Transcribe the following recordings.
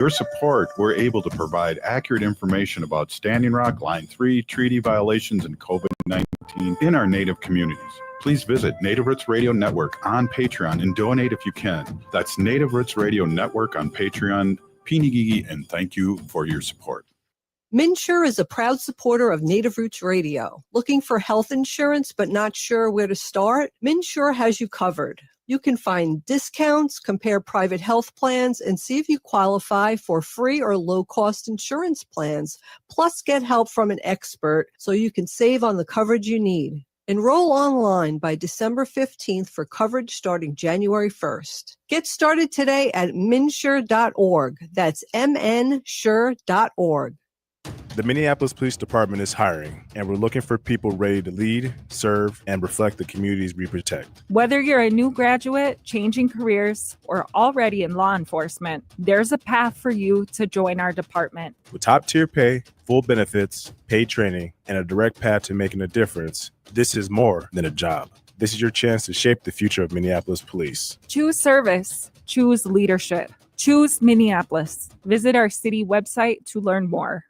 your support, we're able to provide accurate information about Standing Rock, Line 3, treaty violations, and COVID-19 in our Native communities. Please visit Native Roots Radio Network on Patreon and donate if you can. That's Native Roots Radio Network on Patreon. Pinigigi, and thank you for your support. MNsure is a proud supporter of Native Roots Radio. Looking for health insurance but not sure where to start? MNsure has you covered. You can find discounts, compare private health plans, and see if you qualify for free or low-cost insurance plans. Plus, get help from an expert so you can save on the coverage you need. Enroll online by December 15th for coverage starting January 1st. Get started today at mnsure.org. That's mnsure.org. The Minneapolis Police Department is hiring, and we're looking for people ready to lead, serve, and reflect the communities we protect. Whether you're a new graduate, changing careers, or already in law enforcement, there's a path for you to join our department. With top-tier pay, full benefits, paid training, and a direct path to making a difference, this is more than a job. This is your chance to shape the future of Minneapolis Police. Choose service. Choose leadership. Choose Minneapolis. Visit our city website to learn more.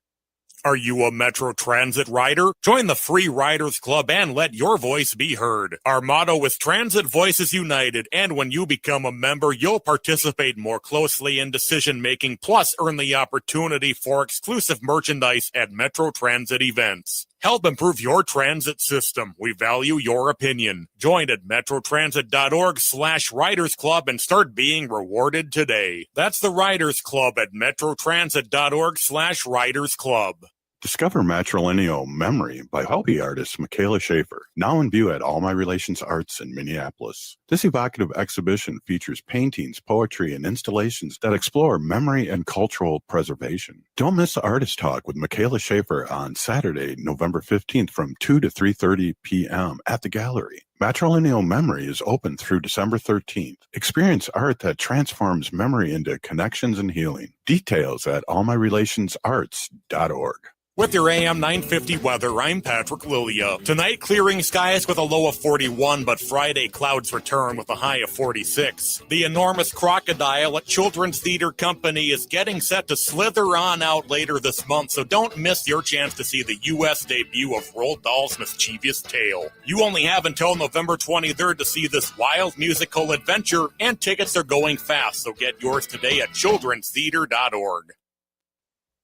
Are you a Metro Transit rider? Join the Free Riders Club and let your voice be heard. Our motto is Transit Voices United, and when you become a member, you'll participate more closely in decision-making, plus earn the opportunity for exclusive merchandise at Metro Transit events. Help improve your transit system. We value your opinion. Join at metrotransit.org/Riders Club and start being rewarded today. That's the Riders Club at metrotransit.org/Riders Club. Discover matrilineal memory by hobby artist Michaela Schaefer, now in view at All My Relations Arts in Minneapolis. This evocative exhibition features paintings, poetry, and installations that explore memory and cultural preservation. Don't miss the Artist Talk with Michaela Schaefer on Saturday, November 15th from 2 to 3:30 p.m. at the gallery. Matrilineal Memory is open through December 13th. Experience art that transforms memory into connections and healing. Details at allmyrelationsarts.org. With your AM 950 weather, I'm Patrick Lilia. Tonight, clearing skies with a low of 41, but Friday, clouds return with a high of 46. The enormous crocodile at Children's Theater Company is getting set to slither on out later this month, so don't miss your chance to see the U.S. debut of Roald Dahl's mischievous tale. You only have until November 23rd to see this wild musical adventure, and tickets are going fast, so get yours today at childrenstheater.org.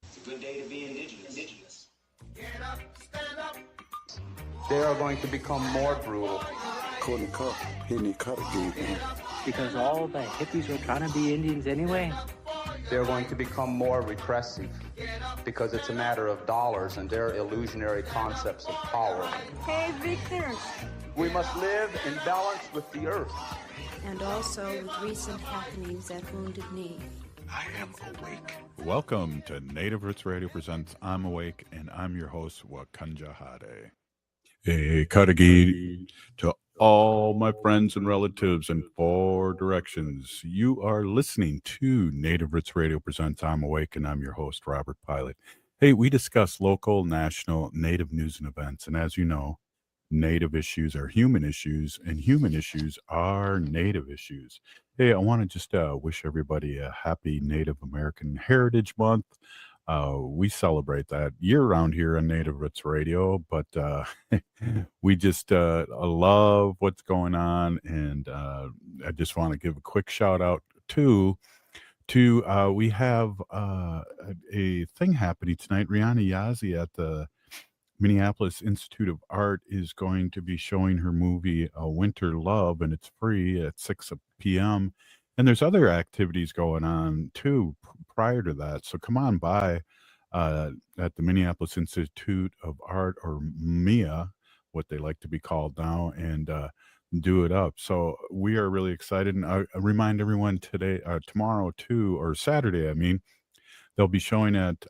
It's a good day to be indigenous. Get up, stand up. They are going to become more brutal. Because all the hippies were trying to be Indians anyway. They're going to become more repressive because it's a matter of dollars and their illusionary concepts of power. Hey, Victor. We must live in balance with the earth. And also with recent happenings at Wounded Knee. I am awake. Welcome to Native Roots Radio Presents I'm Awake, and I'm your host, Wakanja Hade. Hey, Kadagi, to all my friends and relatives in 4 directions. You are listening to Native Roots Radio Presents I'm Awake, and I'm your host, Robert Pilot. Hey, we discuss local, national, Native news and events, and as you know, Native issues are human issues, and human issues are Native issues. Hey, I want to just wish everybody a happy Native American Heritage Month. We celebrate that year-round here on Native Roots Radio, but we just love what's going on, and I just want to give a quick shout-out to we have a thing happening tonight. Rihanna Yazzie at the Minneapolis Institute of Art is going to be showing her movie Winter Love, and it's free at 6 p.m. And there's other activities going on too prior to that. So come on by at the Minneapolis Institute of Art, or MIA, what they like to be called now, and do it up. So we are really excited. And I remind everyone tomorrow too, or Saturday, I mean, they'll be showing at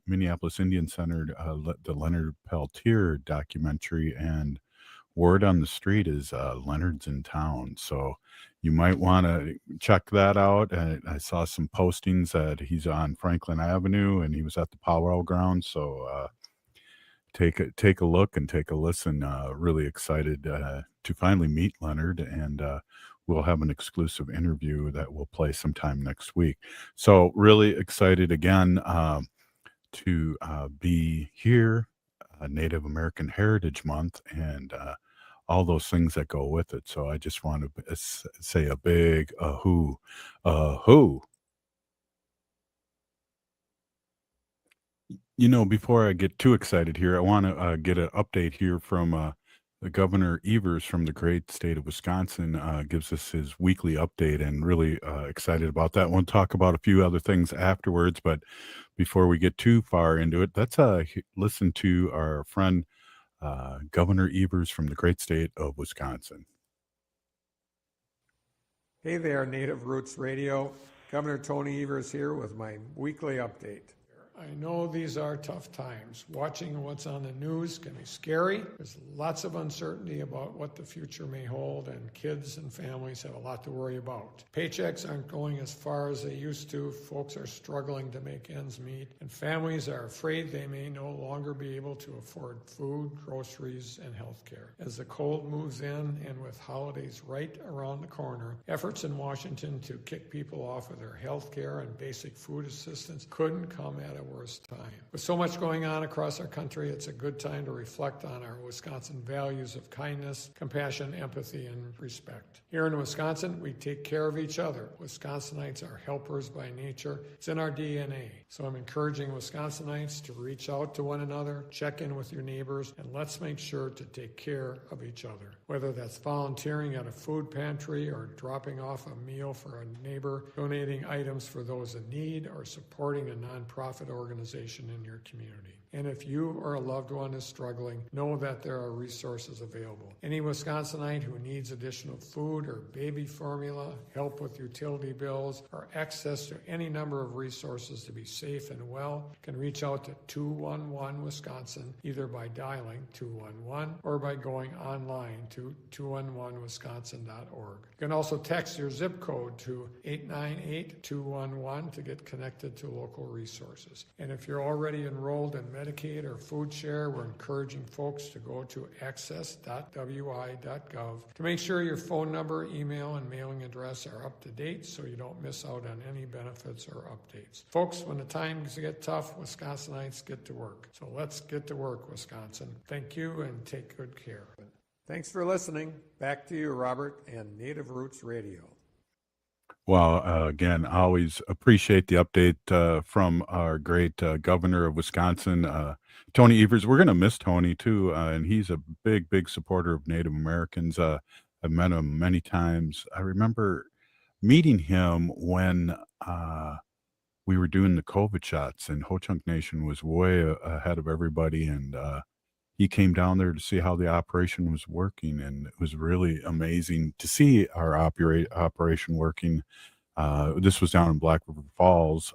Minneapolis Indian Center the Leonard Peltier documentary, and word on the street is Leonard's in town. So you might want to check that out. I saw some postings that he's on Franklin Avenue, and he was at the Powwow Ground. So take a look and take a listen. Really excited to finally meet Leonard, and we'll have an exclusive interview that we'll play sometime next week. So really excited again to be here, Native American Heritage Month, and all those things that go with it. So I just want to say a big ahoo, ahoo. You know, before I get too excited here, I want to get an update here from the Governor Evers from the great state of Wisconsin. Gives us his weekly update, and really excited about that. We'll talk about a few other things afterwards, but before we get too far into it, let's listen to our friend Governor Evers from the great state of Wisconsin. Hey there, Native Roots Radio. Governor Tony Evers here with my weekly update. I know these are tough times. Watching what's on the news can be scary. There's lots of uncertainty about what the future may hold, and kids and families have a lot to worry about. Paychecks aren't going as far as they used to. Folks are struggling to make ends meet, and families are afraid they may no longer be able to afford food, groceries, and health care. As the cold moves in, and with holidays right around the corner, efforts in Washington to kick people off of their health care and basic food assistance couldn't come at a worse time. With so much going on across our country, it's a good time to reflect on our Wisconsin values of kindness, compassion, empathy, and respect. Here in Wisconsin, we take care of each other. Wisconsinites are helpers by nature. It's in our DNA. So I'm encouraging Wisconsinites to reach out to one another, check in with your neighbors, and let's make sure to take care of each other. Whether that's volunteering at a food pantry or dropping off a meal for a neighbor, donating items for those in need, or supporting a nonprofit organization in your community. And if you or a loved one is struggling, know that there are resources available. Any Wisconsinite who needs additional food or baby formula, help with utility bills, or access to any number of resources to be safe and well can reach out to 211 Wisconsin, either by dialing 211 or by going online to 211wisconsin.org. You can also text your zip code to 898-211 to get connected to local resources. And if you're already enrolled in Medicaid or Food Share, we're encouraging folks to go to access.wi.gov to make sure your phone number, email, and mailing address are up to date so you don't miss out on any benefits or updates. Folks, when the times get tough, Wisconsinites get to work. So let's get to work, Wisconsin. Thank you, and take good care. Thanks for listening. Back to you, Robert, and Native Roots Radio. Well, again, I always appreciate the update from our great governor of Wisconsin, Tony Evers. We're going to miss Tony, too, and he's a big, big supporter of Native Americans. I've met him many times. I remember meeting him when we were doing the COVID shots, and Ho-Chunk Nation was way ahead of everybody, and he came down there to see how the operation was working, and it was really amazing to see our operation working. This was down in Black River Falls,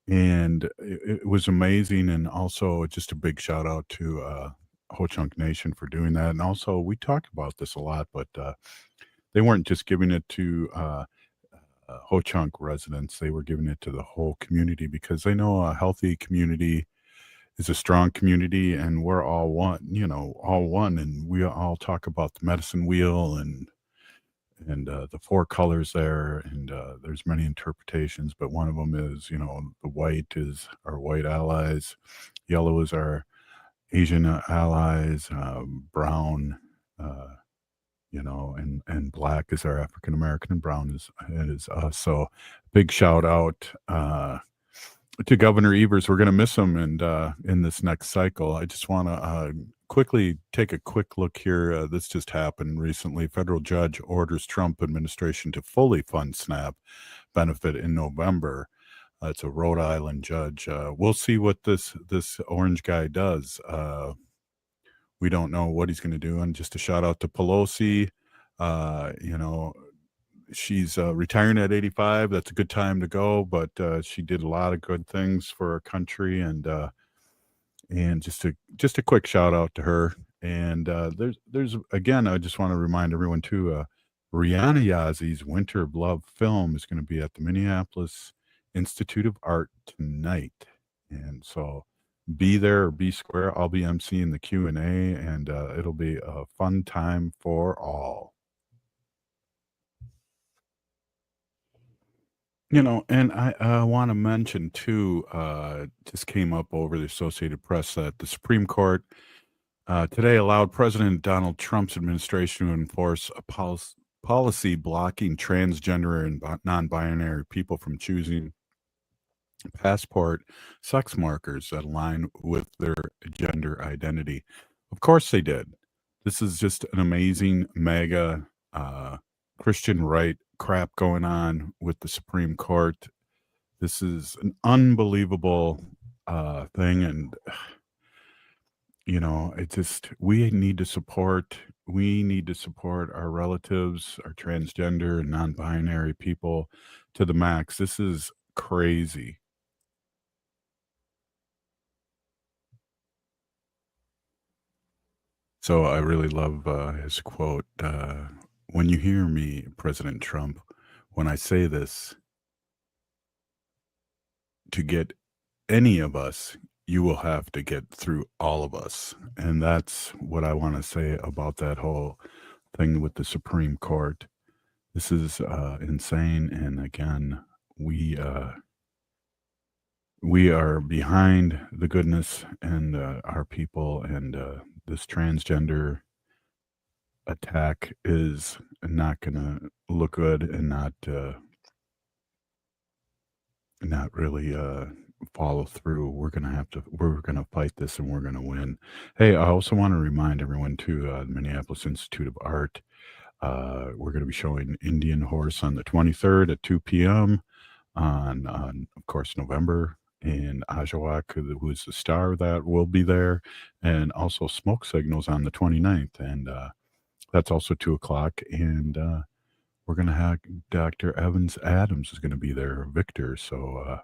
and it was amazing. And also just a big shout out to Ho-Chunk Nation for doing that. And also, we talked about this a lot, but they weren't just giving it to Ho-Chunk residents. They were giving it to the whole community, because they know a healthy community is a strong community, and we're all one, all one. And we all talk about the medicine wheel and the four colors there. And there's many interpretations, but one of them is, the white is our white allies, yellow is our Asian allies, brown, and black is our African American, and brown is us. So big shout out to Governor Evers. We're going to miss him, and in this next cycle. I just want to quickly take a quick look here. This just happened recently. Federal judge orders Trump administration to fully fund SNAP benefit in November. It's a Rhode Island judge. We'll see what this orange guy does. We don't know what he's going to do. And just a shout out to Pelosi. She's retiring at 85. That's a good time to go, but she did a lot of good things for our country, and just a quick shout out to her. And there's again, I just want to remind everyone too, Rihanna Yazzie Winter of Love film is going to be at the Minneapolis Institute of Art tonight, and so be there or be square. I'll be emceeing the Q&A, and it'll be a fun time for all. And I want to mention too, just came up over the Associated Press that the Supreme Court today allowed President Donald Trump's administration to enforce a policy blocking transgender and non-binary people from choosing passport sex markers that align with their gender identity. Of course they did. This is just an amazing mega Christian right crap going on with the Supreme Court. This is an unbelievable thing, and it just we need to support our relatives, our transgender and non-binary people to the max. This is crazy. So I really love his quote. When you hear me, President Trump, when I say this, to get any of us, you will have to get through all of us. And that's what I want to say about that whole thing with the Supreme Court. This is insane. And again, we are behind the goodness and our people, and this transgender attack is not going to look good and not really follow through. We're going to fight this, and we're going to win. Hey, I also want to remind everyone too, the Minneapolis Institute of Art, we're going to be showing Indian Horse on the 23rd at 2 p.m. on of course, November. And Ajawak, who is the star of that, will be there. And also Smoke Signals on the 29th. And that's also 2 o'clock. And we're going to have Dr. Evans Adams is going to be there, Victor. So,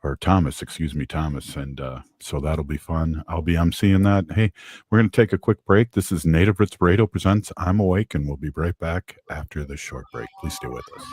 or Thomas, excuse me, Thomas. And so that'll be fun. I'll be emceeing that. Hey, we're going to take a quick break. This is Native Roots Radio presents I'm Awake, and we'll be right back after this short break. Please stay with us.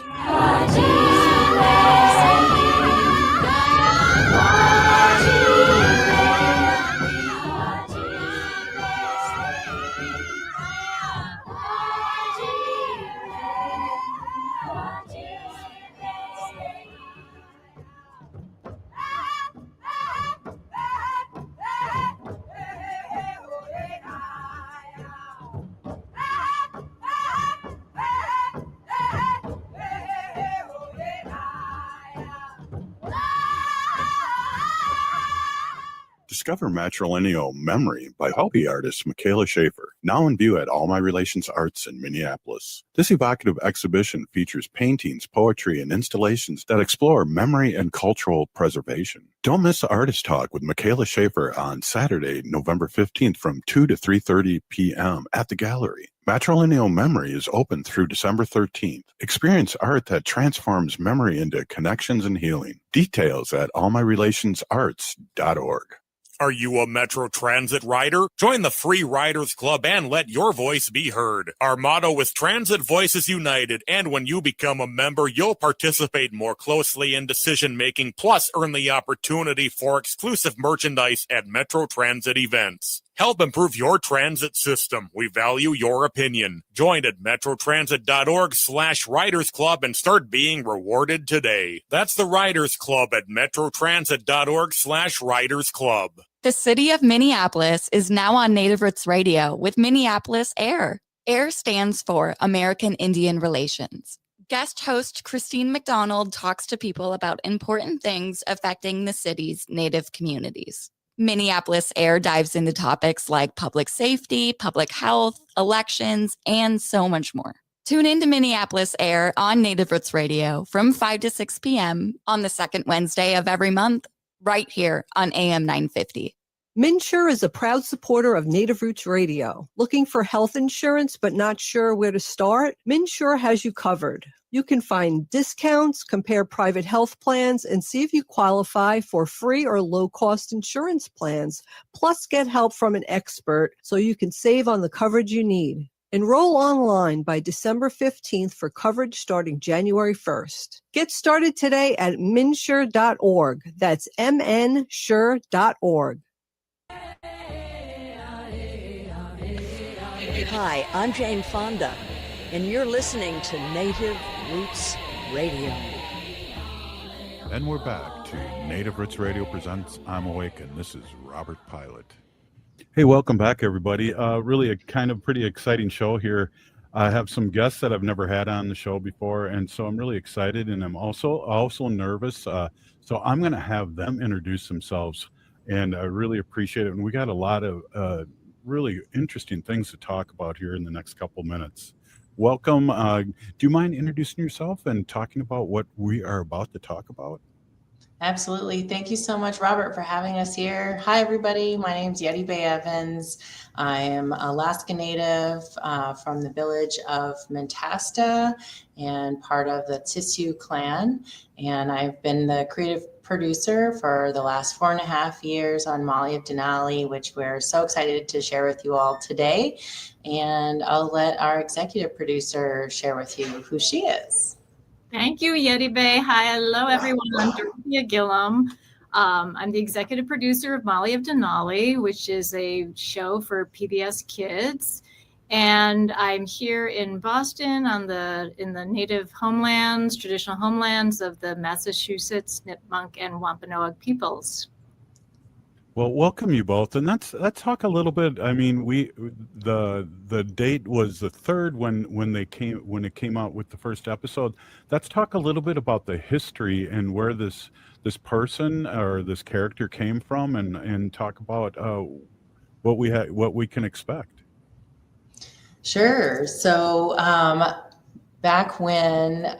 Discover Matrilineal Memory by Hopi artist Michaela Schaefer, now in view at All My Relations Arts in Minneapolis. This evocative exhibition features paintings, poetry, and installations that explore memory and cultural preservation. Don't miss the Artist Talk with Michaela Schaefer on Saturday, November 15th from 2 to 3:30 p.m. at the gallery. Matrilineal Memory is open through December 13th. Experience art that transforms memory into connections and healing. Details at allmyrelationsarts.org. Are you a Metro Transit rider? Join the free Riders Club and let your voice be heard. Our motto is Transit Voices United, and when you become a member, you'll participate more closely in decision-making, plus earn the opportunity for exclusive merchandise at Metro Transit events. Help improve your transit system. We value your opinion. Join at metrotransit.org/Riders Club and start being rewarded today. That's the Riders Club at metrotransit.org/Riders Club. The city of Minneapolis is now on Native Roots Radio with Minneapolis AIR. AIR stands for American Indian Relations. Guest host Christine McDonald talks to people about important things affecting the city's Native communities. Minneapolis AIR dives into topics like public safety, public health, elections, and so much more. Tune in to Minneapolis AIR on Native Roots Radio from 5 to 6 p.m. on the second Wednesday of every month, right here on AM 950. MNsure is a proud supporter of Native Roots Radio. Looking for health insurance but not sure where to start? MNsure has you covered. You can find discounts, compare private health plans, and see if you qualify for free or low-cost insurance plans. Plus, get help from an expert so you can save on the coverage you need. Enroll online by December 15th for coverage starting January 1st. Get started today at mnsure.org. That's mnsure.org. Hi, I'm Jane Fonda, and you're listening to Native Roots Radio. And we're back to Native Roots Radio presents I'm Awake, and this is Robert Pilot. Hey, welcome back, everybody. Really a kind of pretty exciting show here. I have some guests that I've never had on the show before, and so I'm really excited, and I'm also nervous. So I'm going to have them introduce themselves, and I really appreciate it. And we got a lot of really interesting things to talk about here in the next couple minutes. Welcome. Do you mind introducing yourself and talking about what we are about to talk about? Absolutely. Thank you so much, Robert, for having us here. Hi, everybody. My name's Yeti Bay Evans. I am Alaska Native from the village of Mentasta and part of the Tissue clan. And I've been the creative producer for the last 4.5 years on Molly of Denali, which we're so excited to share with you all today. And I'll let our executive producer share with you who she is. Thank you, Yeti Bay. Hi, hello, everyone. I'm Dorothea Gillum. I'm the executive producer of Molly of Denali, which is a show for PBS Kids. And I'm here in Boston in the native homelands, traditional homelands of the Massachusetts, Nipmuc, and Wampanoag peoples. Well, welcome you both, and let's talk a little bit. I mean, the date was the 3rd when it came out with the first episode. Let's talk a little bit about the history and where this person or this character came from, and talk about what we can expect. Sure. So back when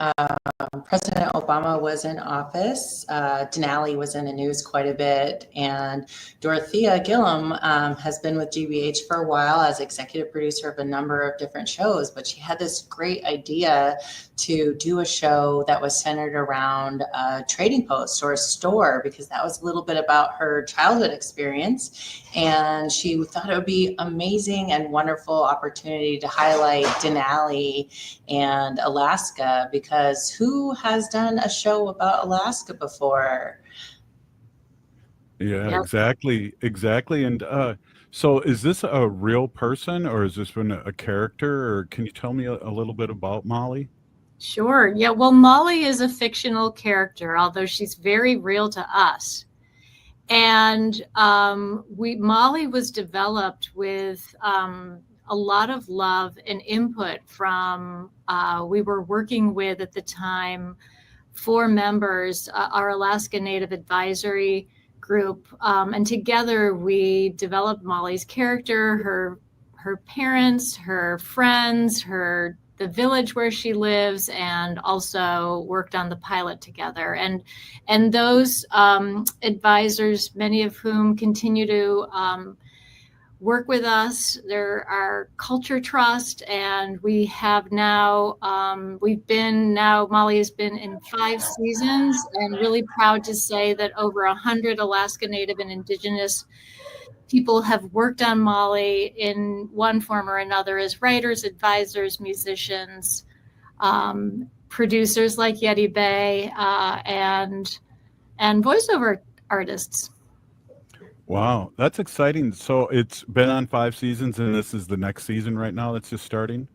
President Obama was in office, Denali was in the news quite a bit, and Dorothea Gillum has been with GBH for a while as executive producer of a number of different shows, but she had this great idea to do a show that was centered around a trading post or a store, because that was a little bit about her childhood experience, and she thought it would be amazing and wonderful opportunity to highlight Denali and Alaska, because who has done a show about Alaska before? Yeah, Yep. exactly. And so is this a real person, or is this been a character, or can you tell me a little bit about Molly? Sure. Yeah. Well, Molly is a fictional character, although she's very real to us. And Molly was developed with a lot of love and input from, we were working with at the time 4 members, our Alaska Native Advisory Group, and together we developed Molly's character, her parents, her friends, the village where she lives, and also worked on the pilot together. And those advisors, many of whom continue to work with us. There are Culture Trust, and we have now, Molly has been in 5 seasons, and really proud to say that over 100 Alaska Native and Indigenous people have worked on Molly in one form or another as writers, advisors, musicians, producers like Yeti Bay, and voiceover artists. Wow, that's exciting. So it's been on 5 seasons, and this is the next season right now that's just starting?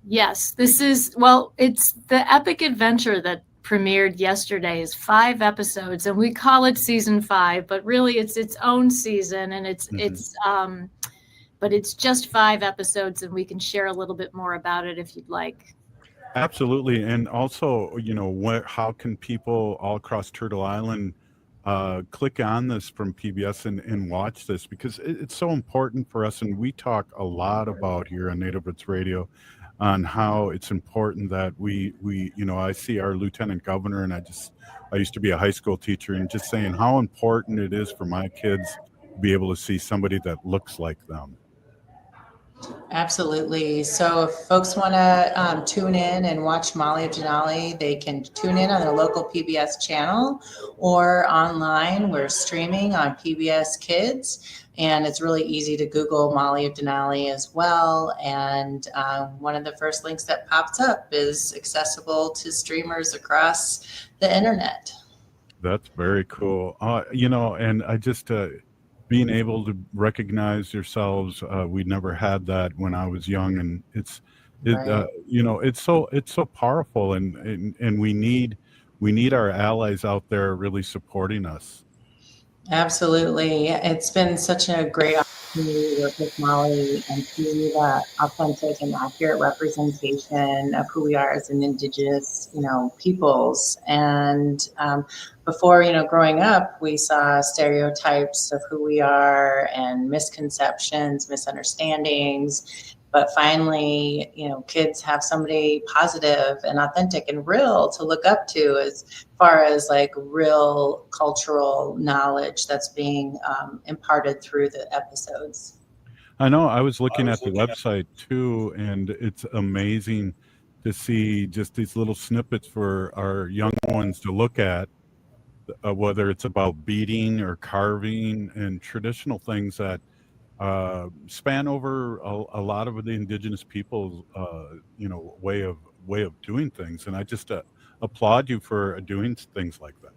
Yes, it's the epic adventure that premiered yesterday is 5 episodes, and we call it season 5, but really it's its own season, and but it's just 5 episodes, and we can share a little bit more about it if you'd like. Absolutely. And also, how can people all across Turtle Island click on this from PBS and watch this? Because it's so important for us, and we talk a lot about here on Native Roots Radio on how it's important that we I see our lieutenant governor, and I used to be a high school teacher, and just saying how important it is for my kids to be able to see somebody that looks like them. Absolutely. So if folks want to tune in and watch Molly of Denali, they can tune in on their local PBS channel or online. We're streaming on PBS Kids, and it's really easy to Google Molly of Denali as well. And one of the first links that pops up is accessible to streamers across the internet. That's very cool. And I just being able to recognize yourselves, we never had that when I was young, and it's Right. it's so powerful, and we need we need our allies out there really supporting us. Absolutely. It's been such a great opportunity to work with Molly and see that authentic and accurate representation of who we are as an Indigenous, peoples. And before, growing up, we saw stereotypes of who we are and misconceptions, misunderstandings. But finally, kids have somebody positive and authentic and real to look up to as far as like real cultural knowledge that's being imparted through the episodes. I know. I was looking at the website too, and it's amazing to see just these little snippets for our young ones to look at, whether it's about beading or carving and traditional things that span over a lot of the indigenous people's, way of doing things. And I just applaud you for doing things like that.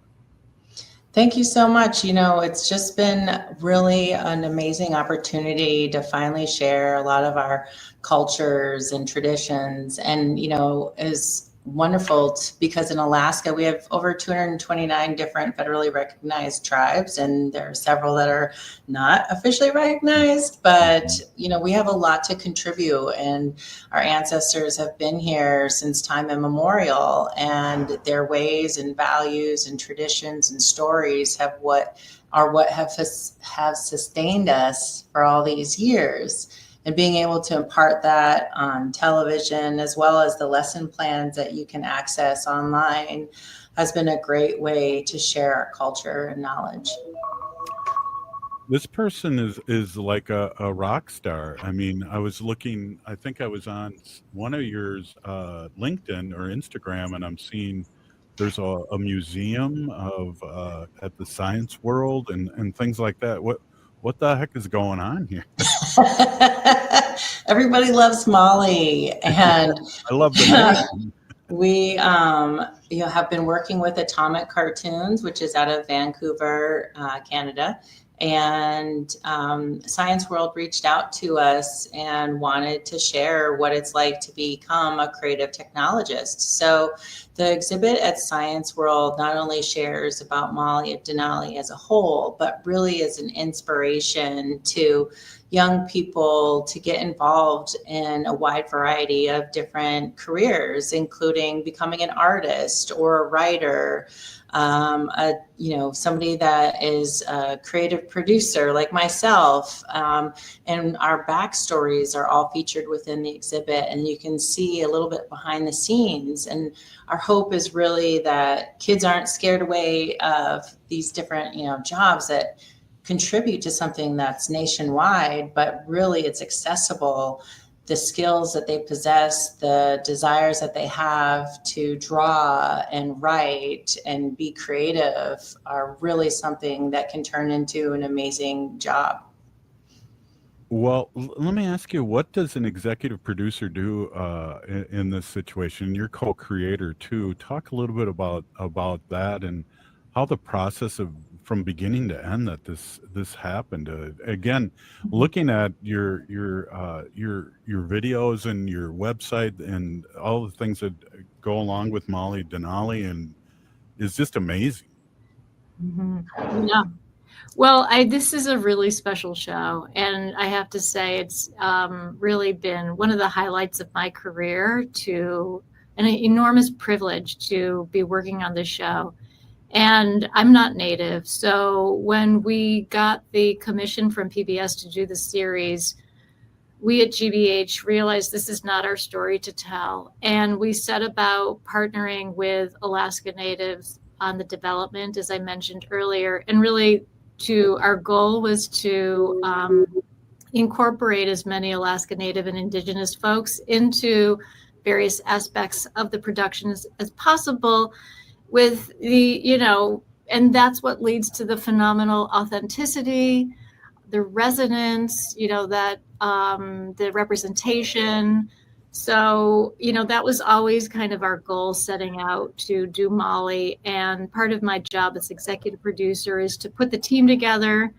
Thank you so much. It's just been really an amazing opportunity to finally share a lot of our cultures and traditions. And, is wonderful because in Alaska, we have over 229 different federally recognized tribes, and there are several that are not officially recognized, but, we have a lot to contribute, and our ancestors have been here since time immemorial, and their ways and values and traditions and stories have sustained us for all these years. And being able to impart that on television, as well as the lesson plans that you can access online, has been a great way to share our culture and knowledge. This person is like a rock star. I mean, I was looking, I think I was on one of yours, LinkedIn or Instagram, and I'm seeing there's a museum of at the Science World and things like that. What the heck is going on here? Everybody loves Molly, and I love the name. We have been working with Atomic Cartoons, which is out of Vancouver, Canada. And Science World reached out to us and wanted to share what it's like to become a creative technologist. So the exhibit at Science World not only shares about Molly of Denali as a whole, but really is an inspiration to young people to get involved in a wide variety of different careers, including becoming an artist or a writer, somebody that is a creative producer like myself. And our backstories are all featured within the exhibit, and you can see a little bit behind the scenes. And our hope is really that kids aren't scared away of these different, jobs that contribute to something that's nationwide, but really it's accessible. The skills that they possess, the desires that they have to draw and write and be creative are really something that can turn into an amazing job. Well, let me ask you, what does an executive producer do in this situation? You're co-creator too. Talk a little bit about that and how the process of from beginning to end that this happened. Again, looking at your videos and your website and all the things that go along with Molly Denali and is just amazing. Mm-hmm. Yeah. Well, this is a really special show, and I have to say it's really been one of the highlights of my career, an enormous privilege to be working on this show. And I'm not Native, so when we got the commission from PBS to do the series, we at GBH realized this is not our story to tell, and we set about partnering with Alaska Natives on the development, as I mentioned earlier, and really our goal was to incorporate as many Alaska Native and Indigenous folks into various aspects of the production as possible, with and that's what leads to the phenomenal authenticity, the resonance, that the representation. So, that was always kind of our goal setting out to do Molly. And part of my job as executive producer is to put the team together,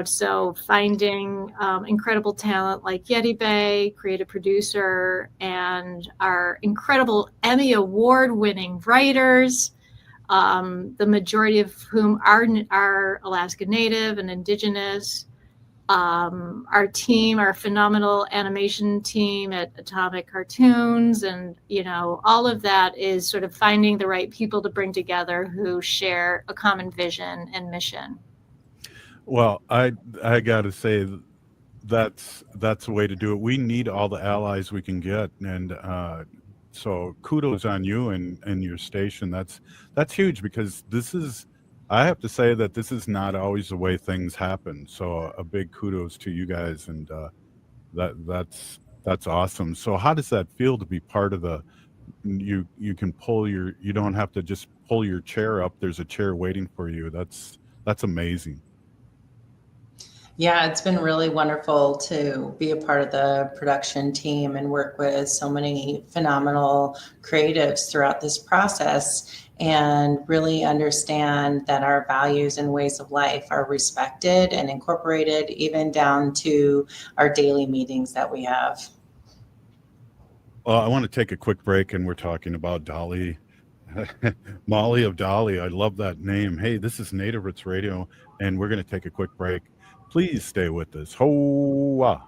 so finding incredible talent like Yeti Bay, creative producer, and our incredible Emmy Award winning writers, the majority of whom are Alaska Native and Indigenous. Our team, our phenomenal animation team at Atomic Cartoons, and all of that is sort of finding the right people to bring together who share a common vision and mission. Well, I got to say that's the way to do it. We need all the allies we can get, and so kudos on you and your station. That's huge, because I have to say that this is not always the way things happen. So a big kudos to you guys, and that's awesome. So how does that feel to be part of you can you don't have to just pull your chair up. There's a chair waiting for you. That's amazing. Yeah, it's been really wonderful to be a part of the production team and work with so many phenomenal creatives throughout this process, and really understand that our values and ways of life are respected and incorporated, even down to our daily meetings that we have. Well, I want to take a quick break, and we're talking about Dolly. Molly of Dolly. I love that name. Hey, this is Native Roots Radio, and we're going to take a quick break. Please stay with us. Ho-ah.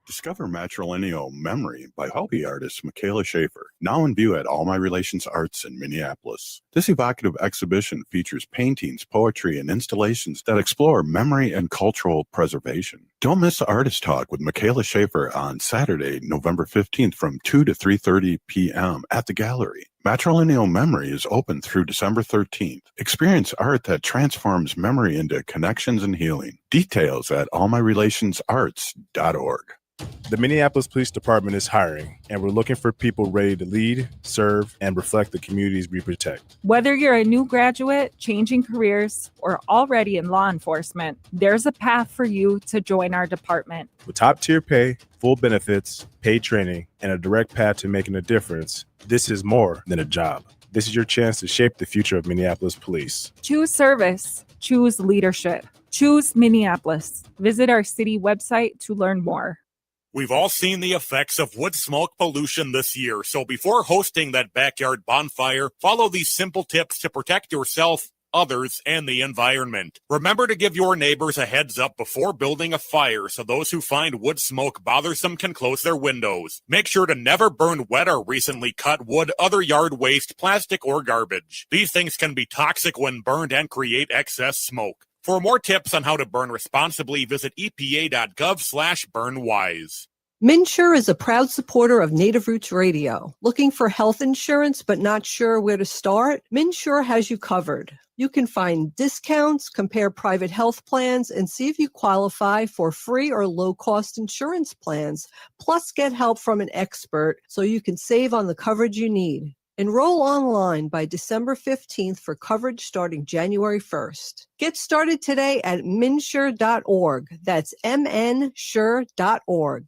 Discover matrilineal memory by hobby artist Michaela Schaefer, now in view at All My Relations Arts in Minneapolis. This evocative exhibition features paintings, poetry, and installations that explore memory and cultural preservation. Don't miss Artist Talk with Michaela Schaefer on Saturday, November 15th from 2 to 3:30 p.m. at the gallery. Matrilineal Memory is open through December 13th. Experience art that transforms memory into connections and healing. Details at allmyrelationsarts.org. The Minneapolis Police Department is hiring, and we're looking for people ready to lead, serve, and reflect the communities we protect. Whether you're a new graduate, changing careers, or already in law enforcement, there's a path for you to join our department. With top-tier pay, full benefits, paid training, and a direct path to making a difference, this is more than a job. This is your chance to shape the future of Minneapolis police. Choose service. Choose leadership. Choose Minneapolis. Visit our city website to learn more. We've all seen the effects of wood smoke pollution this year, so before hosting that backyard bonfire, follow these simple tips to protect yourself, others, and the environment. Remember to give your neighbors a heads up before building a fire so those who find wood smoke bothersome can close their windows. Make sure to never burn wet or recently cut wood, other yard waste, plastic, or garbage. These things can be toxic when burned and create excess smoke. For more tips on how to burn responsibly, visit epa.gov/burnwise. MNsure is a proud supporter of Native Roots Radio. Looking for health insurance but not sure where to start? MNsure has you covered. You can find discounts, compare private health plans, and see if you qualify for free or low-cost insurance plans. Plus, get help from an expert so you can save on the coverage you need. Enroll online by December 15th for coverage starting January 1st. Get started today at mnsure.org. That's mnsure.org.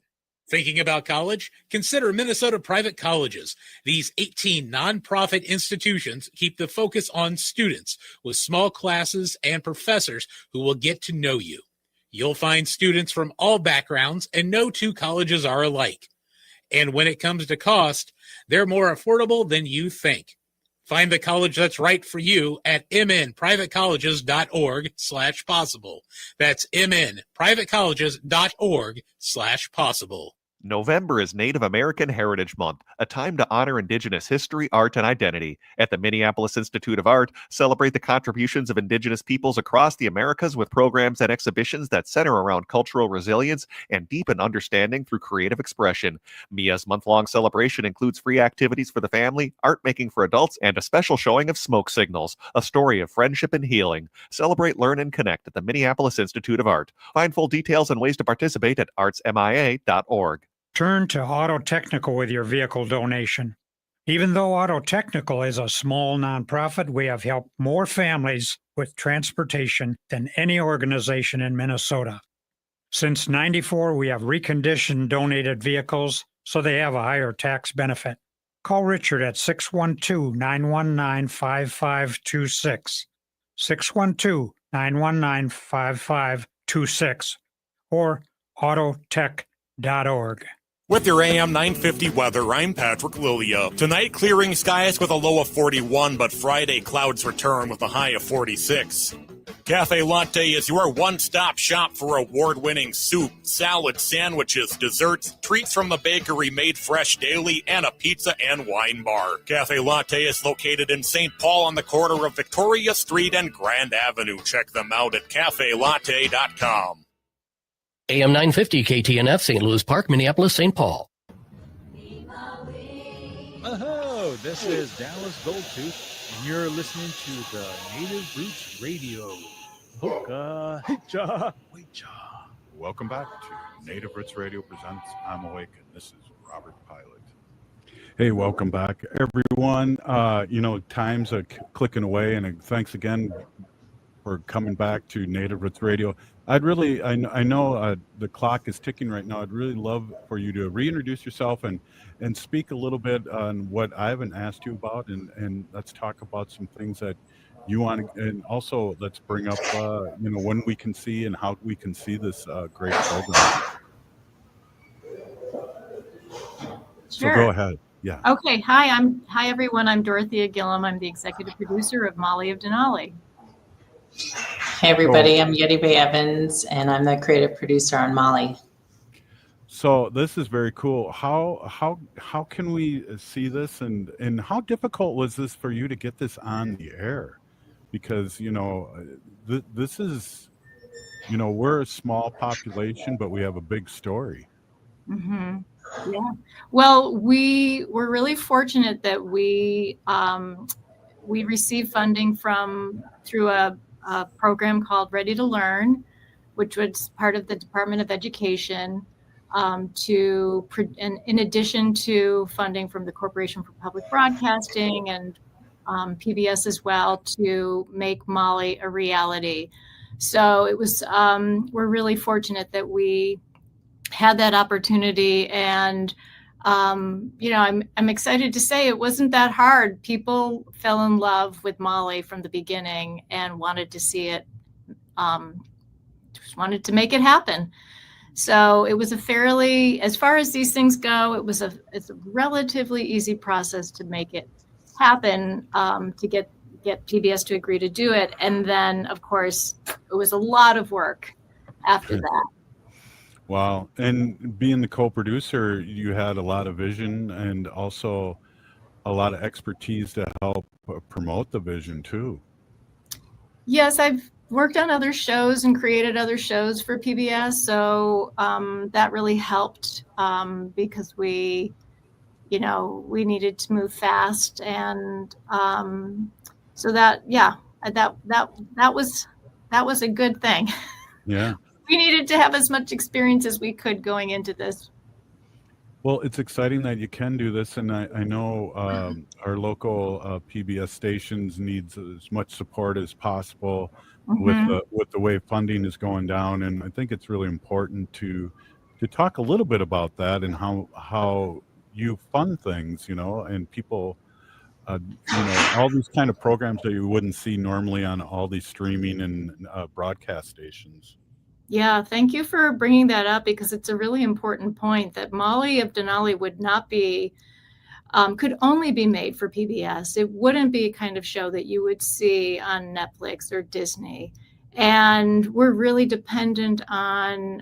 Thinking about college? Consider Minnesota Private Colleges. These 18 nonprofit institutions keep the focus on students with small classes and professors who will get to know you. You'll find students from all backgrounds, and no two colleges are alike. And when it comes to cost, they're more affordable than you think. Find the college that's right for you at mnprivatecolleges.org/possible. That's mnprivatecolleges.org/possible. November is Native American Heritage Month, a time to honor Indigenous history, art, and identity. At the Minneapolis Institute of Art, celebrate the contributions of Indigenous peoples across the Americas with programs and exhibitions that center around cultural resilience and deepen understanding through creative expression. MIA's month-long celebration includes free activities for the family, art making for adults, and a special showing of Smoke Signals, a story of friendship and healing. Celebrate, learn, and connect at the Minneapolis Institute of Art. Find full details and ways to participate at artsmia.org. Turn to Auto Technical with your vehicle donation. Even though Auto Technical is a small nonprofit, we have helped more families with transportation than any organization in Minnesota. Since '94, we have reconditioned donated vehicles so they have a higher tax benefit. Call Richard at 612-919-5526, 612-919-5526, or autotech.org. With your AM 950 weather, I'm Patrick Lilia. Tonight, clearing skies with a low of 41, but Friday, clouds return with a high of 46. Cafe Latte is your one-stop shop for award-winning soup, salad, sandwiches, desserts, treats from the bakery made fresh daily, and a pizza and wine bar. Cafe Latte is located in St. Paul on the corner of Victoria Street and Grand Avenue. Check them out at cafelatte.com. AM 950 KTNF, St. Louis Park, Minneapolis, St. Paul. Oh, this is Dallas Goldtooth, and you're listening to the Native Roots Radio. Hoka, hicha, hicha. Welcome back to Native Roots Radio presents I'm Awake, and this is Robert Pilot. Hey, welcome back, everyone. Times are clicking away, and thanks again for coming back to Native Roots Radio. I know the clock is ticking right now. I'd really love for you to reintroduce yourself and speak a little bit on what I haven't asked you about, and let's talk about some things that you want, and also let's bring up when we can see and how we can see this great program. Sure. So go ahead. Yeah. Okay. Hi everyone. I'm Dorothea Gillum. I'm the executive producer of Molly of Denali. Hey everybody, I'm Yeti Bay Evans, and I'm the creative producer on Molly. So this is very cool. How can we see this, and how difficult was this for you to get this on the air? Because this is we're a small population, but we have a big story. Mm-hmm. Yeah. Well, we were really fortunate that we received funding through a program called Ready to Learn, which was part of the Department of Education, in addition to funding from the Corporation for Public Broadcasting and PBS as well, to make Molly a reality. So it was we're really fortunate that we had that opportunity, and I'm excited to say it wasn't that hard. People fell in love with Molly from the beginning and wanted to see it, just wanted to make it happen. So it was as far as these things go, it's a relatively easy process to make it happen, to get PBS to agree to do it. And then, of course, it was a lot of work after that. Wow. And being the co-producer, you had a lot of vision and also a lot of expertise to help promote the vision too. Yes, I've worked on other shows and created other shows for PBS. So that really helped because we needed to move fast. And so that was a good thing. Yeah. We needed to have as much experience as we could going into this. Well, it's exciting that you can do this, and I know our local PBS stations needs as much support as possible with the way funding is going down, and I think it's really important to talk a little bit about that and how you fund things, and people, all these kind of programs that you wouldn't see normally on all these streaming and broadcast stations. Yeah, thank you for bringing that up, because it's a really important point that Molly of Denali would not be, could only be made for PBS. It wouldn't be a kind of show that you would see on Netflix or Disney. And we're really dependent on,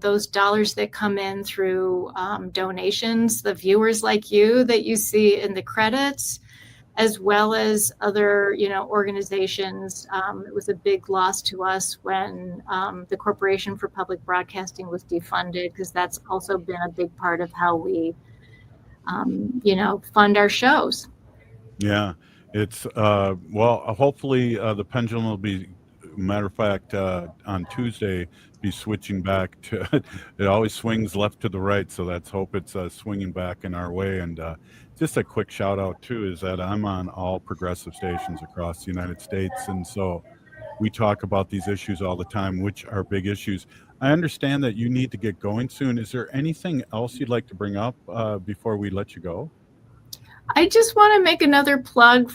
those dollars that come in through donations, the viewers like you that you see in the credits, as well as other, organizations. It was a big loss to us when the Corporation for Public Broadcasting was defunded, because that's also been a big part of how we, fund our shows. Yeah, it's hopefully the pendulum will be, matter of fact, on Tuesday, be switching back to, it always swings left to the right. So let's hope it's swinging back in our way. And just a quick shout out too, is that I'm on all progressive stations across the United States. And so we talk about these issues all the time, which are big issues. I understand that you need to get going soon. Is there anything else you'd like to bring up before we let you go? I just want to make another plug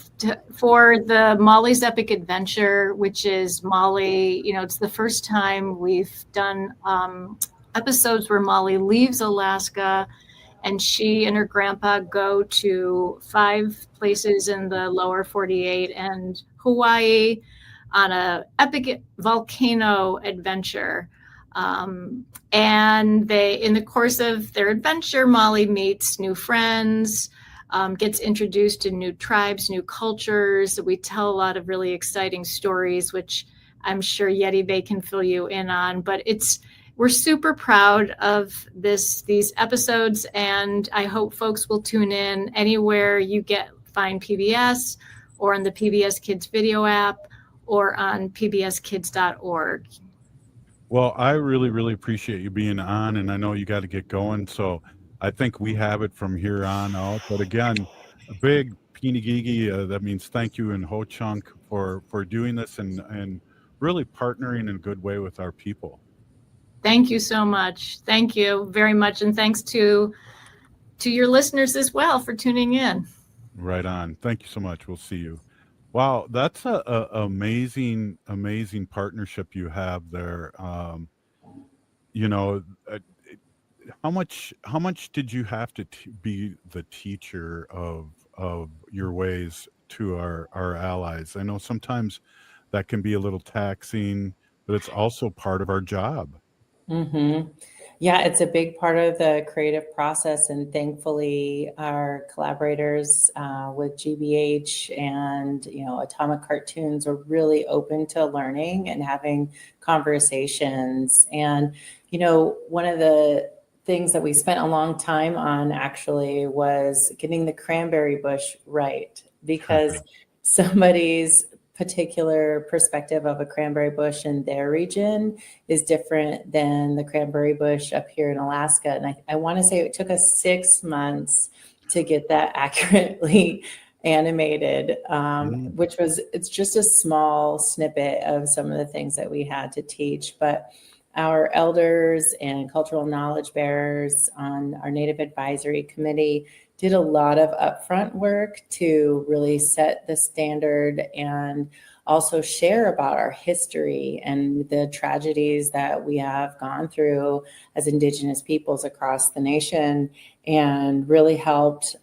for the Molly's Epic Adventure, which is Molly. It's the first time we've done episodes where Molly leaves Alaska and she and her grandpa go to 5 places in the lower 48 and Hawaii on a epic volcano adventure. And in the course of their adventure, Molly meets new friends, gets introduced to new tribes, new cultures. We tell a lot of really exciting stories, which I'm sure Yeti Bay can fill you in on. But we're super proud of these episodes, and I hope folks will tune in anywhere you find PBS, or on the PBS Kids video app, or on pbskids.org. Well, I really, really appreciate you being on, and I know you got to get going, so I think we have it from here on out. But again, a big Pinigigi, that means thank you, and Ho Chunk for doing this and really partnering in a good way with our people. Thank you so much. Thank you very much, and thanks to your listeners as well for tuning in. Right on. Thank you so much. We'll see you. Wow, that's a amazing partnership you have there. How much did you have to be the teacher of your ways to our allies? I know sometimes that can be a little taxing, but it's also part of our job. Mm-hmm. Yeah, it's a big part of the creative process, and thankfully our collaborators with GBH and Atomic Cartoons are really open to learning and having conversations. And one of the things that we spent a long time on actually was getting the cranberry bush right, because somebody's particular perspective of a cranberry bush in their region is different than the cranberry bush up here in Alaska. And I want to say it took us 6 months to get that accurately animated, it's just a small snippet of some of the things that we had to teach. But our elders and cultural knowledge bearers on our Native Advisory Committee did a lot of upfront work to really set the standard and also share about our history and the tragedies that we have gone through as Indigenous peoples across the nation, and really helped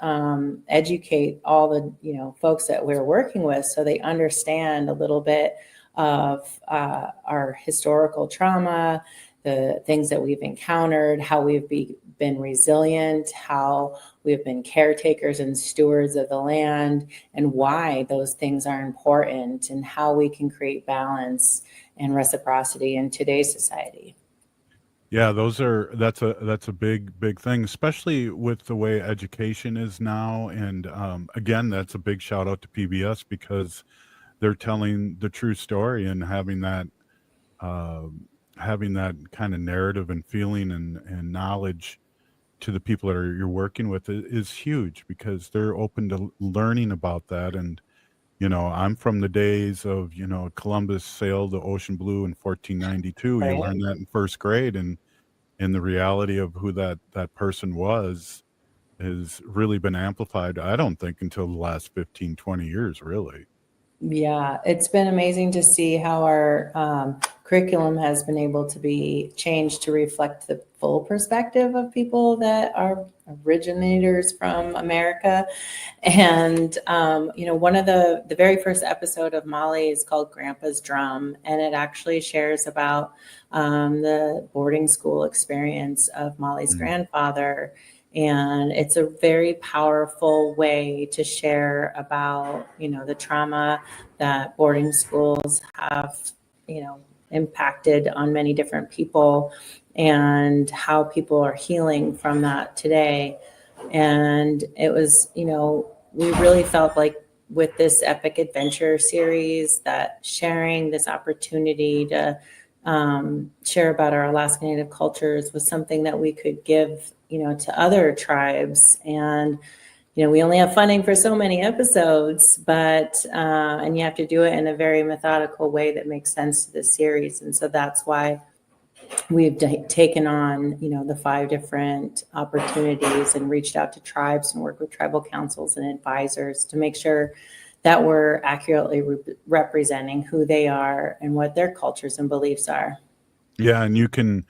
educate all the folks that we're working with so they understand a little bit of our historical trauma, the things that we've encountered, how we've been resilient, how we've been caretakers and stewards of the land, and why those things are important, and how we can create balance and reciprocity in today's society. Yeah, that's a big thing, especially with the way education is now. And again, that's a big shout out to PBS, because they're telling the true story and having that kind of narrative and feeling and knowledge to the people that you're working with is huge, because they're open to learning about that. And I'm from the days of Columbus sailed the ocean blue in 1492. Right. You learn that in first grade, and the reality of who that person was has really been amplified, I don't think, until the last 15-20 years, really. Yeah, it's been amazing to see how our curriculum has been able to be changed to reflect the full perspective of people that are originators from America. And, one of the very first episode of Molly is called Grandpa's Drum, and it actually shares about the boarding school experience of Molly's grandfather. And it's a very powerful way to share about, the trauma that boarding schools have, impacted on many different people, and how people are healing from that today. And it was, we really felt like with this Epic Adventure series that sharing this opportunity to share about our Alaska Native cultures was something that we could give to other tribes. And we only have funding for so many episodes, but and you have to do it in a very methodical way that makes sense to the series. And so that's why we've taken on, the 5 different opportunities and reached out to tribes and worked with tribal councils and advisors to make sure that we're accurately representing who they are and what their cultures and beliefs are. Yeah, and you can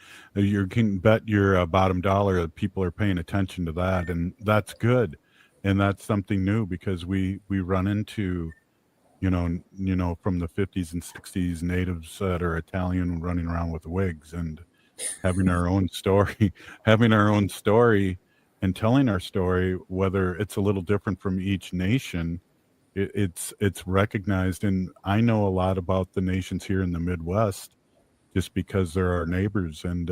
bet your bottom dollar that people are paying attention to that, and that's good, and that's something new because we run into from the 50s and 60s natives that are Italian running around with wigs and having our own story, having our own story and telling our story, whether it's a little different from each nation, it's recognized. And I know a lot about the nations here in the Midwest just because they're our neighbors, and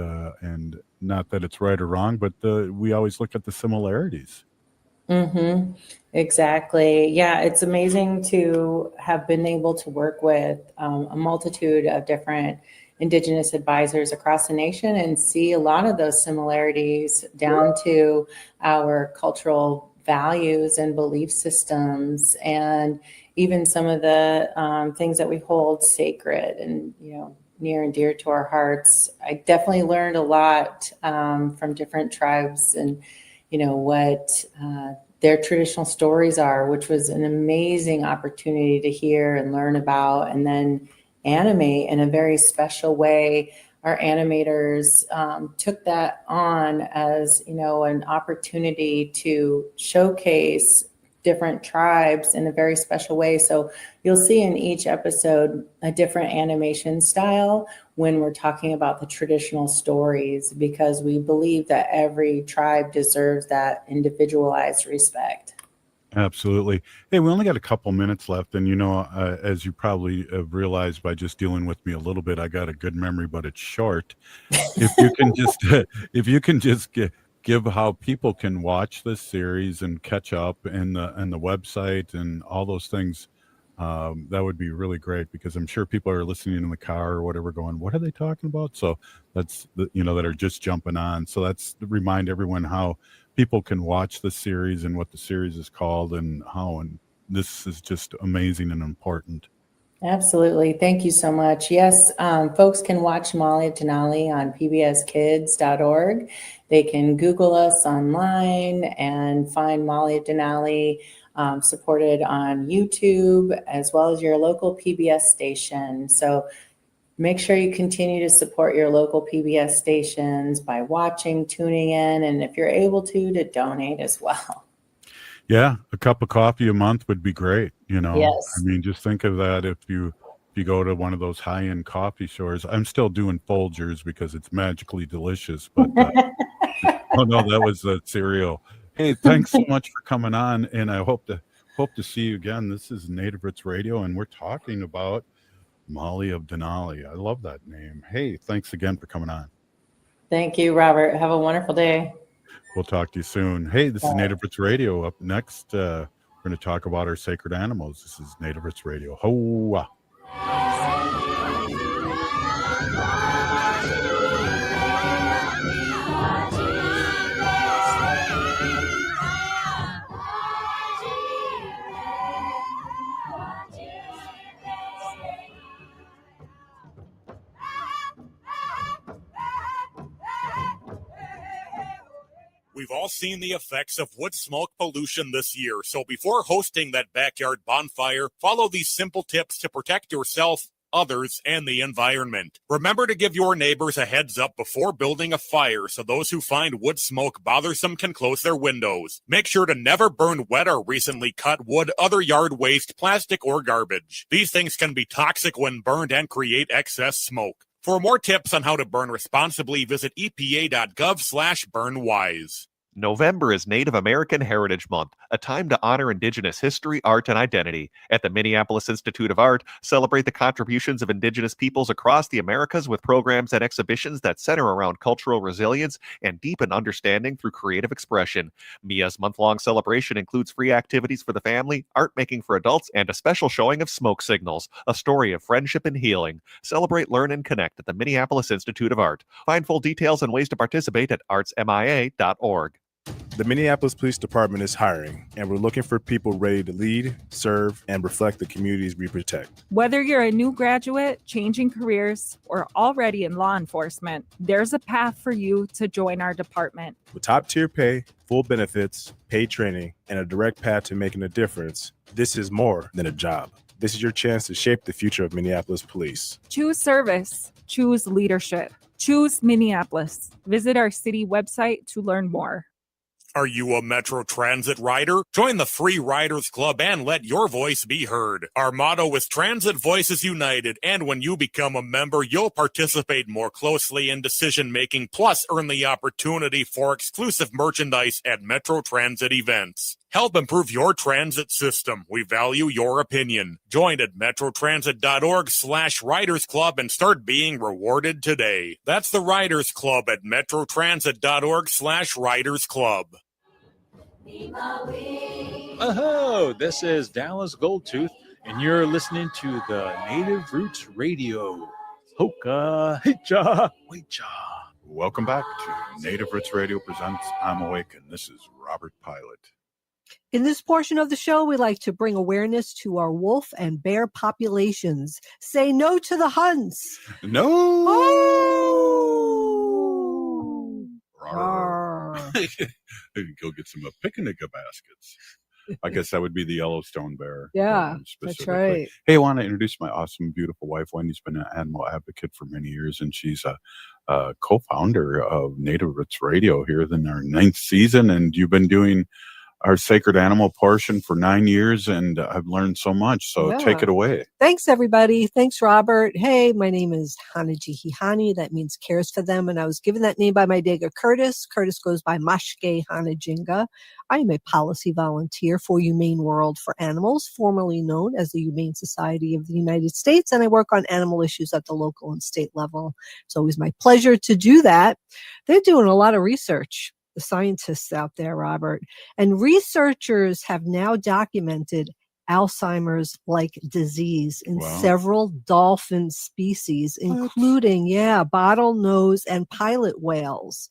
not that it's right or wrong, but we always look at the similarities. Mm-hmm. Exactly. Yeah, it's amazing to have been able to work with a multitude of different Indigenous advisors across the nation and see a lot of those similarities down to our cultural values and belief systems, and even some of the things that we hold sacred and near and dear to our hearts. I definitely learned a lot from different tribes and what their traditional stories are, which was an amazing opportunity to hear and learn about, and then animate in a very special way. Our animators took that on as, an opportunity to showcase different tribes in a very special way. So you'll see in each episode a different animation style when we're talking about the traditional stories, because we believe that every tribe deserves that individualized respect. Absolutely. Hey, we only got a couple minutes left, and as you probably have realized by just dealing with me a little bit, I got a good memory, but it's short. If you can just, if you can just give how people can watch this series and catch up, and the website and all those things, that would be really great, because I'm sure people are listening in the car or whatever, going, "What are they talking about?" So that's that are just jumping on. So that's to remind everyone how people can watch the series and what the series is called and how, and this is just amazing and important. Absolutely. Thank you so much. Yes, folks can watch Molly of Denali on pbskids.org. They can Google us online and find Molly of Denali supported on YouTube, as well as your local PBS station. So make sure you continue to support your local PBS stations by watching, tuning in, and if you're able to donate as well. Yeah, a cup of coffee a month would be great. Yes. I mean, just think of that. If you go to one of those high-end coffee stores, I'm still doing Folgers because it's magically delicious. But oh no, that was the cereal. Hey, thanks so much for coming on, and I hope to see you again. This is Native Roots Radio, and we're talking about Molly of Denali. I love that name. Hey, thanks again for coming on. Thank you, Robert. Have a wonderful day. We'll talk to you soon. Hey, this is Native Roots Radio. Up next, we're going to talk about our sacred animals. This is Native Roots Radio. Hoa. We've all seen the effects of wood smoke pollution this year, so before hosting that backyard bonfire, follow these simple tips to protect yourself, others, and the environment. Remember to give your neighbors a heads up before building a fire so those who find wood smoke bothersome can close their windows. Make sure to never burn wet or recently cut wood, other yard waste, plastic, or garbage. These things can be toxic when burned and create excess smoke. For more tips on how to burn responsibly, visit epa.gov/burnwise. November is Native American Heritage Month, a time to honor Indigenous history, art, and identity. At the Minneapolis Institute of Art, celebrate the contributions of Indigenous peoples across the Americas with programs and exhibitions that center around cultural resilience and deepen understanding through creative expression. MIA's month-long celebration includes free activities for the family, art making for adults, and a special showing of Smoke Signals, a story of friendship and healing. Celebrate, learn, and connect at the Minneapolis Institute of Art. Find full details and ways to participate at artsmia.org. The Minneapolis Police Department is hiring, and we're looking for people ready to lead, serve, and reflect the communities we protect. Whether you're a new graduate, changing careers, or already in law enforcement, there's a path for you to join our department. With top-tier pay, full benefits, paid training, and a direct path to making a difference, this is more than a job. This is your chance to shape the future of Minneapolis police. Choose service. Choose leadership. Choose Minneapolis. Visit our city website to learn more. Are you a Metro Transit rider? Join the Free Riders Club and let your voice be heard. Our motto is Transit Voices United, and when you become a member, you'll participate more closely in decision-making, plus earn the opportunity for exclusive merchandise at Metro Transit events. Help improve your transit system. We value your opinion. Join at metrotransit.org/Riders Club and start being rewarded today. That's the Riders Club at metrotransit.org/Riders Club. Oh, this is Dallas Goldtooth, and you're listening to the Native Roots Radio. Hoka, hicha, wecha. Welcome back to Native Roots Radio presents I'm Awake, and this is Robert Pilot. In this portion of the show, we like to bring awareness to our wolf and bear populations. Say no to the hunts. No. Oh. Go get some picnic baskets. I guess that would be the Yellowstone bear. Yeah, that's right. Hey, I want to introduce my awesome, beautiful wife. Wendy's been an animal advocate for many years, and she's a co-founder of Native Roots Radio here in our 9th season. And you've been doing our sacred animal portion for 9 years, and I've learned so much. So take it away. Thanks, everybody. Thanks, Robert. Hey, my name is Hanajihihani. That means cares for them. And I was given that name by my Dega Curtis. Curtis goes by Mashke Hanajinga. I am a policy volunteer for Humane World for Animals, formerly known as the Humane Society of the United States, and I work on animal issues at the local and state level. It's always my pleasure to do that. They're doing a lot of research, the scientists out there, Robert, and researchers have now documented Alzheimer's-like disease in several dolphin species, including, bottlenose and pilot whales.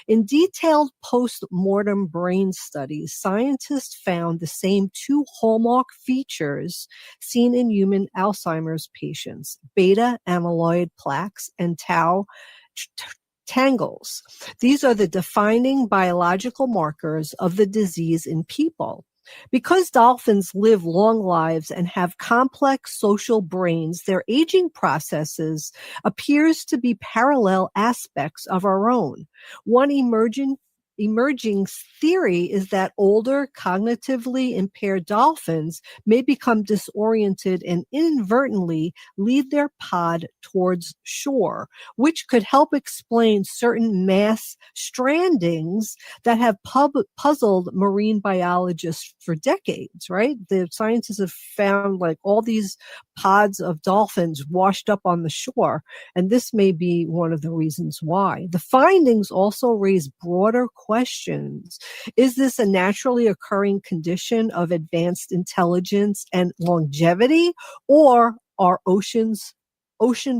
In detailed post-mortem brain studies, scientists found the same two hallmark features seen in human Alzheimer's patients, beta amyloid plaques and tau tangles. These are the defining biological markers of the disease in people. Because dolphins live long lives and have complex social brains, their aging processes appears to be parallel aspects of our own. One emerging theory is that older, cognitively impaired dolphins may become disoriented and inadvertently lead their pod towards shore, which could help explain certain mass strandings that have puzzled marine biologists for decades, right? The scientists have found like all these pods of dolphins washed up on the shore, and this may be one of the reasons why. The findings also raise broader questions. Is this a naturally occurring condition of advanced intelligence and longevity, or are ocean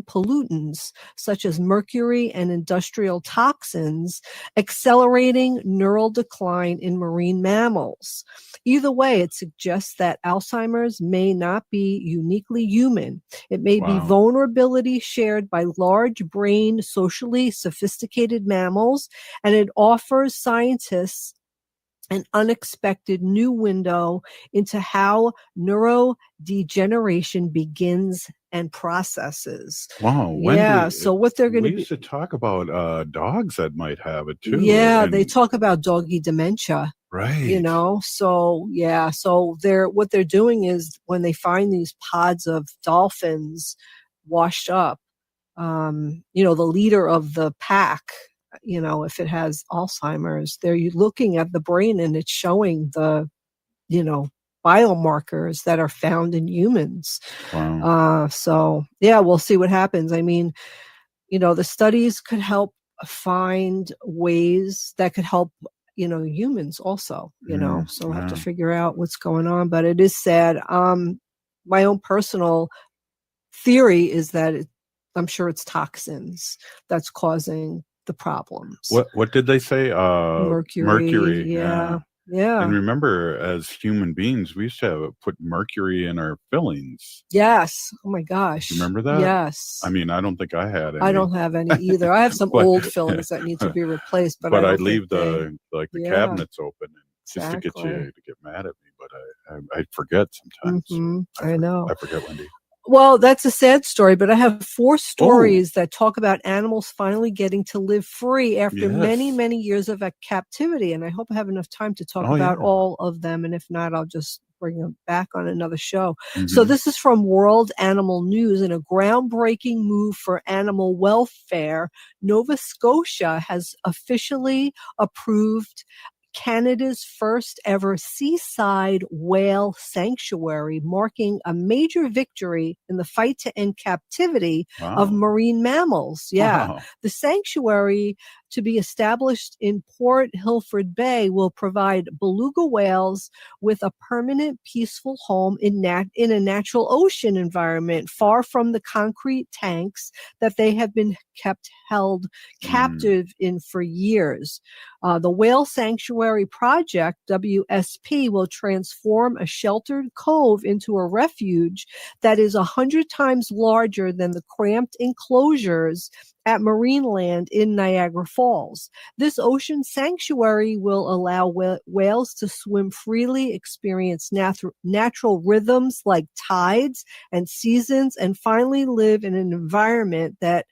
pollutants such as mercury and industrial toxins accelerating neural decline in marine mammals? Either way, it suggests that Alzheimer's may not be uniquely human. It may be vulnerability shared by large brain, socially sophisticated mammals, and it offers scientists an unexpected new window into how neurodegeneration begins and processes. Wow. Wendy, yeah. So what they're going to We used to talk about dogs that might have it too. Yeah, they talk about doggy dementia. Right. You know, so yeah, so what they're doing is when they find these pods of dolphins washed up, the leader of the pack, if it has Alzheimer's, they're looking at the brain and it's showing the, biomarkers that are found in humans. Wow. So yeah, we'll see what happens. I mean, the studies could help find ways that could help humans also, so we'll have to figure out what's going on, but it is sad. My own personal theory is that I'm sure it's toxins that's causing the problems. What did they say? Mercury. Yeah. And remember, as human beings, we used to put mercury in our fillings. Yes. Oh my gosh. You remember that? Yes. I mean, I don't think I had any. I don't have any either. I have some old fillings that need to be replaced, but I'd leave the cabinets open just to exactly. get you to get mad at me. But I forget sometimes. I know. I forget, Wendy. Well, that's a sad story, but I have 4 stories that talk about animals finally getting to live free after many, many years of captivity. And I hope I have enough time to talk about all of them. And if not, I'll just bring them back on another show. So this is from World Animal News. In a groundbreaking move for animal welfare, Nova Scotia has officially approved Canada's first ever seaside whale sanctuary, marking a major victory in the fight to end captivity of marine mammals. The sanctuary, to be established in Port Hilford Bay, will provide beluga whales with a permanent, peaceful home in a natural ocean environment, far from the concrete tanks that they have been held captive in for years. The Whale Sanctuary Project, WSP, will transform a sheltered cove into a refuge that is 100 times larger than the cramped enclosures at Marineland in Niagara Falls. This ocean sanctuary will allow whales to swim freely, experience natural rhythms like tides and seasons, and finally live in an environment that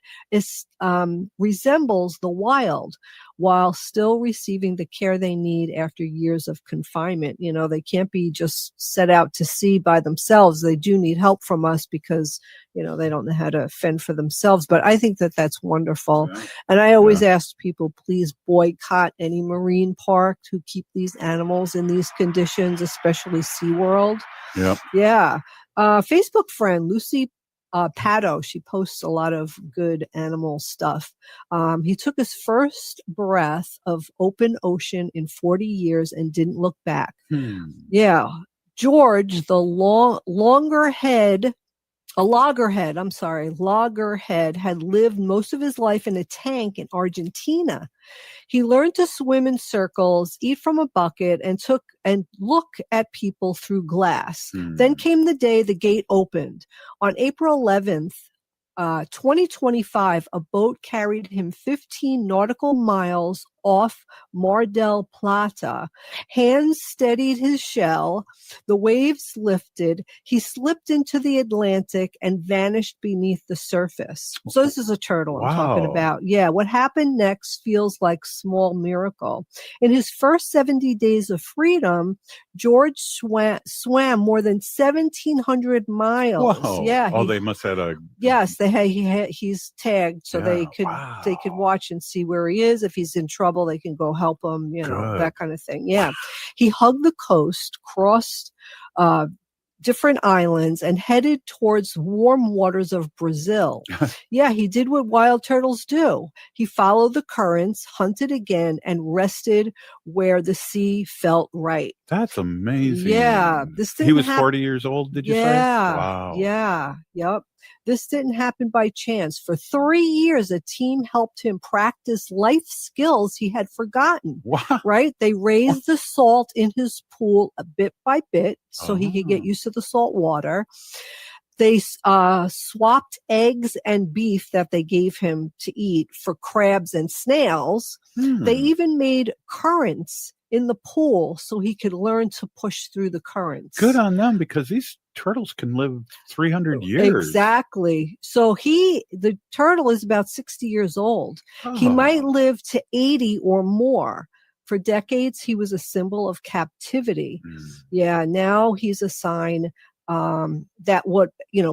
resembles the wild, while still receiving the care they need after years of confinement. You know, they can't be just set out to sea by themselves. They do need help from us because, you know, they don't know how to fend for themselves. But I think that that's wonderful. And I always ask people, please boycott any marine park who keep these animals in these conditions, especially SeaWorld. Facebook friend Lucy Pato, she posts a lot of good animal stuff. He took his first breath of open ocean in 40 years and didn't look back. George, the loggerhead, had lived most of his life in a tank in Argentina. He learned to swim in circles, eat from a bucket, and look at people through glass. Then came the day the gate opened. On April 11th, 2025, a boat carried him 15 nautical miles off Mar del Plata. Hands steadied his shell. The waves lifted. He slipped into the Atlantic and vanished beneath the surface. So this is a turtle I'm talking about. What happened next feels like small miracle. In his first 70 days of freedom, George swam more than 1,700 miles. They must have a... Yes, he's tagged so they could watch and see where he is. If he's in trouble, they can go help him, that kind of thing. He hugged the coast, crossed different islands, and headed towards warm waters of Brazil. He did what wild turtles do. He followed the currents, hunted again, and rested where the sea felt right. That's amazing. This didn't he was 40 years old, did you say? Wow. Yep. This didn't happen by chance. For 3 years, a team helped him practice life skills he had forgotten. Right? They raised the salt in his pool bit by bit so he could get used to the salt water. They swapped eggs and beef that they gave him to eat for crabs and snails. They even made currents in the pool so he could learn to push through the currents. Good on them, because these turtles can live 300 years. Exactly. So the turtle is about 60 years old. He might live to 80 or more. For decades, he was a symbol of captivity. Now he's a sign that what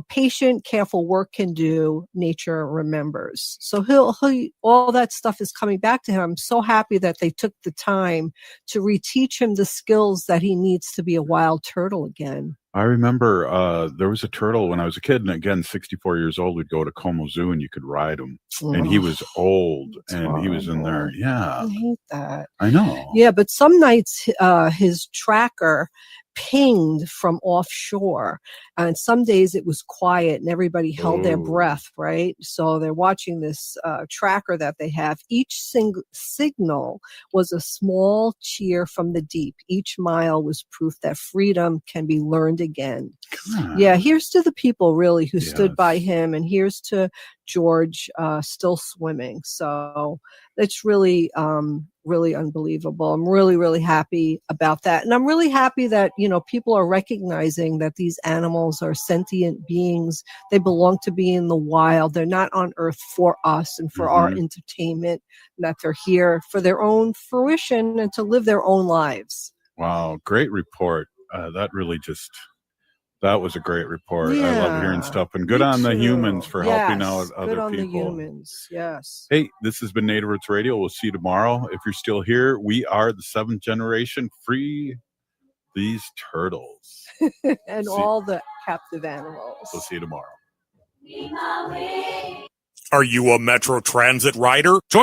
patient, careful work can do, nature remembers. So he'll all that stuff is coming back to him. I'm so happy that they took the time to reteach him the skills that he needs to be a wild turtle again. I remember there was a turtle when I was a kid, and again, 64 years old, we'd go to Como Zoo and you could ride him. And he was old and he was in there. I hate that. I know. But some nights his tracker pinged from offshore. And some days it was quiet and everybody held their breath, right? So they're watching this tracker that they have. Each signal was a small cheer from the deep. Each mile was proof that freedom can be learned again. Yeah, here's to the people really who stood by him, and here's to George still swimming. So it's really, really unbelievable. I'm really, really happy about that. And I'm really happy that, people are recognizing that these animals are sentient beings. They belong to be in the wild. They're not on Earth for us and for our entertainment, that they're here for their own fruition and to live their own lives. Wow, great report. That was a great report. I love hearing stuff. And good on the humans for helping out other people. Good on the humans, yes. Hey, this has been Native Roots Radio. We'll see you tomorrow. If you're still here, we are the 7th generation. Free these turtles. And all the captive animals. We'll see you tomorrow. Are you a Metro Transit rider? Join